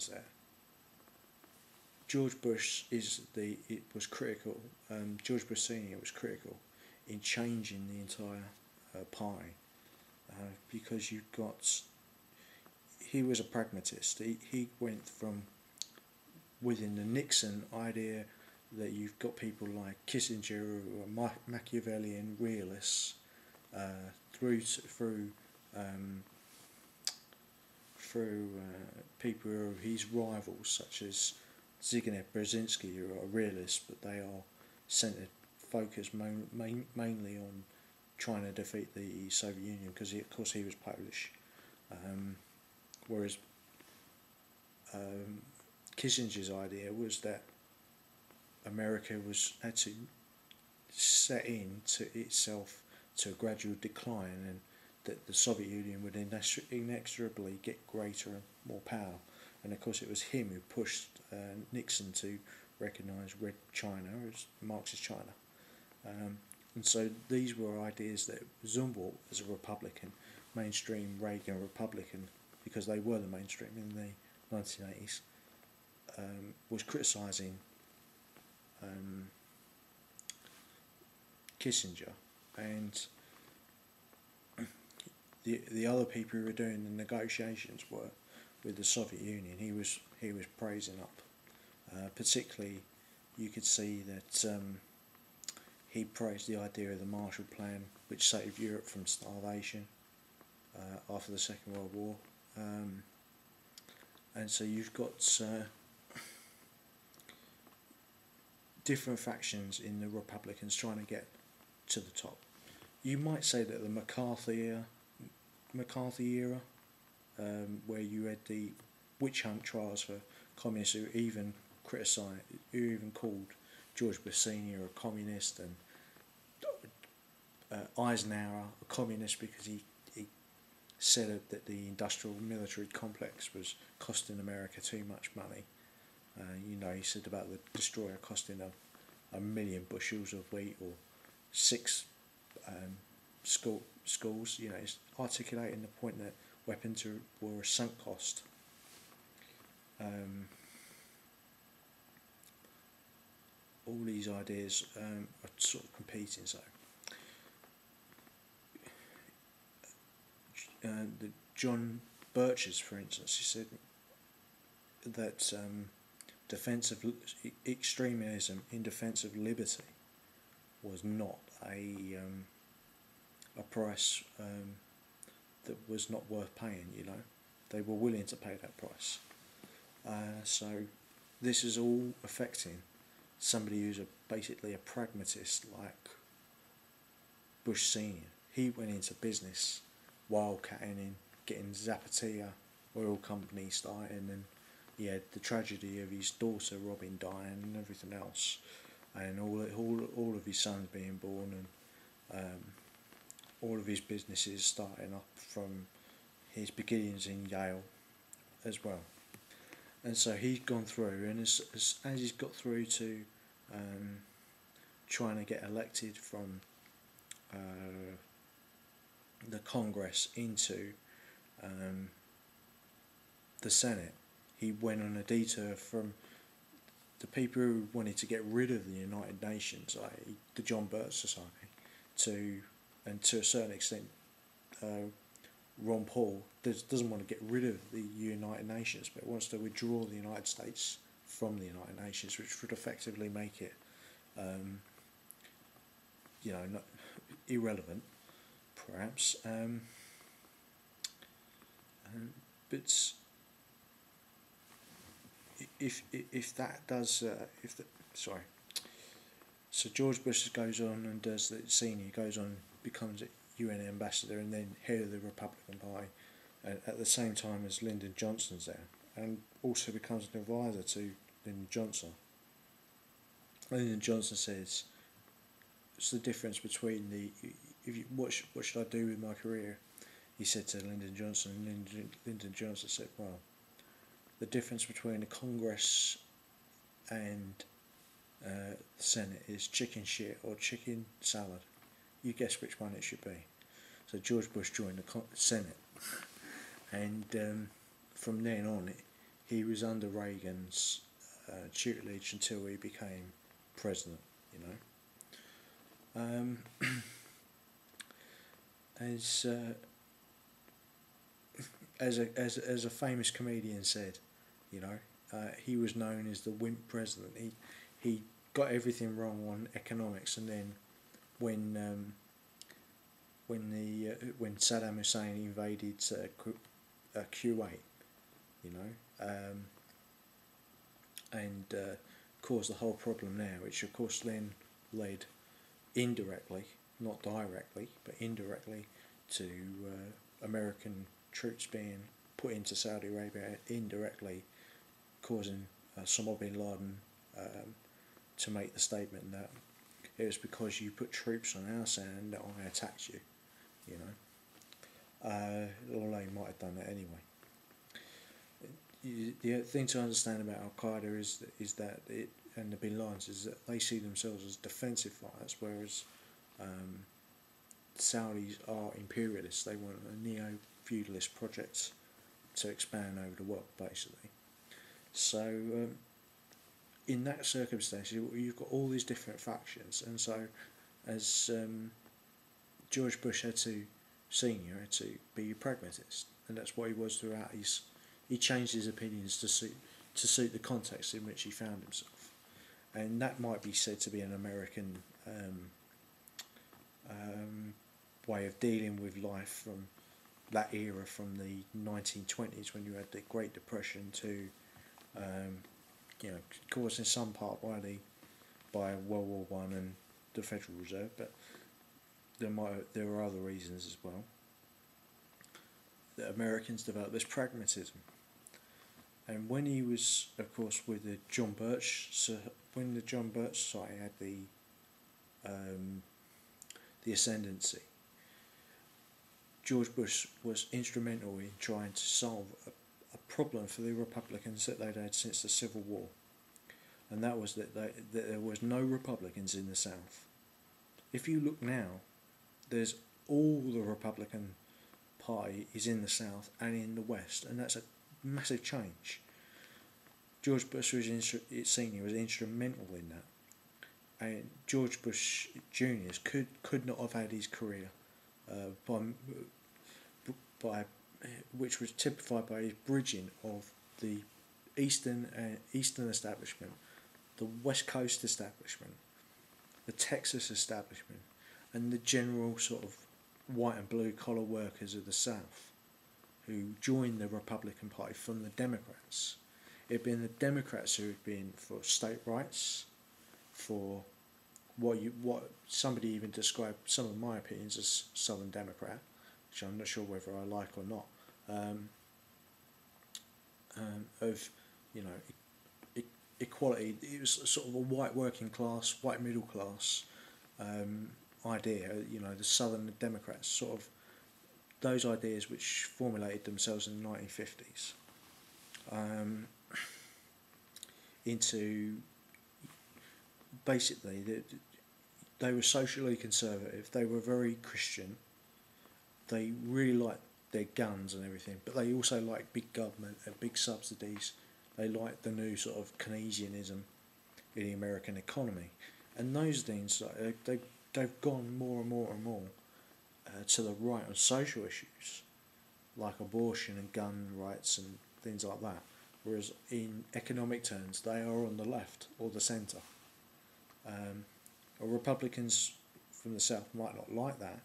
Republicans there. George Bush was critical. George Bush Senior was critical in changing the entire pie, because he was a pragmatist. He went from within the Nixon idea that you've got people like Kissinger, who are Machiavellian realists, through people who are his rivals, such as Zbigniew Brzezinski, who are realists, but they are focused mainly on trying to defeat the Soviet Union, because of course he was Polish, whereas Kissinger's idea was that America had to set into itself to a gradual decline, and that the Soviet Union would inexorably get greater and more power. And of course it was him who pushed Nixon to recognise Red China as Marxist China. And so these were ideas that Zumwalt, as a Republican, mainstream Reagan Republican, because they were the mainstream in the 1980s, was criticising Kissinger, and the other people who were doing the negotiations were with the Soviet Union. He was praising up. Particularly, you could see that he praised the idea of the Marshall Plan, which saved Europe from starvation after the Second World War. And so you've got different factions in the Republicans trying to get to the top. You might say that the McCarthy era, where you had the witch hunt trials for communists who even called George Bush Senior a communist, and Eisenhower a communist because he said that the industrial military complex was costing America too much money. He said about the destroyer costing a million bushels of wheat or 6 schools. It's articulating the point that weapons were a sunk cost. All these ideas are sort of competing. So the John Birch's, for instance, he said that defense of extremism in defence of liberty was not a price that was not worth paying. They were willing to pay that price. So this is all affecting somebody who's basically a pragmatist like Bush Senior. He went into business wildcatting in, getting Zapatilla oil company starting, and he had the tragedy of his daughter Robin dying and everything else, and all of his sons being born, and all of his businesses starting up from his beginnings in Yale as well. And so he's gone through, and as he's got through to trying to get elected from the Congress into the Senate, he went on a detour from the people who wanted to get rid of the United Nations, like the John Birch Society, and to a certain extent Ron Paul doesn't want to get rid of the United Nations, but wants to withdraw the United States from the United Nations, which would effectively make it not irrelevant, perhaps, but if that does so George Bush goes on and does the senior, goes on, becomes a UN ambassador and then head of the Republican Party, at the same time as Lyndon Johnson's there, and also becomes an advisor to Lyndon Johnson. Lyndon Johnson says, "What's the difference between what should I do with my career?" He said to Lyndon Johnson, and Lyndon Johnson said, "Well, the difference between the Congress and the Senate is chicken shit or chicken salad. You guess which one it should be." So George Bush joined the Senate, and from then on, he was under Reagan's tutelage until he became president, you know. As a famous comedian said, you know, he was known as the wimp president. He got everything wrong on economics, and then when Saddam Hussein invaded Kuwait, you know, and caused the whole problem there, which of course then led indirectly, not directly, but indirectly to American troops being put into Saudi Arabia, indirectly causing Osama bin Laden to make the statement that it was because you put troops on our sand that I attacked you, you know. Although he might have done that anyway. The thing to understand about Al Qaeda is that it, and the Bin Ladens, is that they see themselves as defensive fighters, whereas Saudis are imperialists. They want a neo-feudalist project to expand over the world, basically. So in that circumstance, you've got all these different factions, and so as George Bush Senior had to be a pragmatist, and that's what he was throughout his. He changed his opinions to suit the context in which he found himself, and that might be said to be an American way of dealing with life from that era, from the 1920s, when you had the Great Depression, to you know, caused in some part by World War One and the Federal Reserve, but there are other reasons as well. The Americans developed this pragmatism. And when he was, of course, with the John Birch, so when the John Birch Society had the ascendancy, George Bush was instrumental in trying to solve a problem for the Republicans that they'd had since the Civil War, and that was that there was no Republicans in the South. If you look now, there's all the Republican Party is in the South and in the West, and that's a massive change. George Bush Senior was instrumental in that, and George Bush Jr. could not have had his career by which was typified by his bridging of the Eastern establishment, the West Coast establishment, the Texas establishment, and the general sort of white and blue collar workers of the South, who joined the Republican Party from the Democrats. It had been the Democrats who had been for state rights, for what somebody even described some of my opinions as Southern Democrat, which I'm not sure whether I like or not, of, you know, equality. It was sort of a white working class, white middle class idea, you know, the Southern Democrats, sort of those ideas which formulated themselves in the 1950s into basically they were socially conservative, they were very Christian, they really liked their guns and everything, but they also liked big government and big subsidies. They liked the new sort of Keynesianism in the American economy, and those things they've gone more and more and more to the right on social issues like abortion and gun rights and things like that, whereas in economic terms they are on the left or the centre. Republicans from the South might not like that,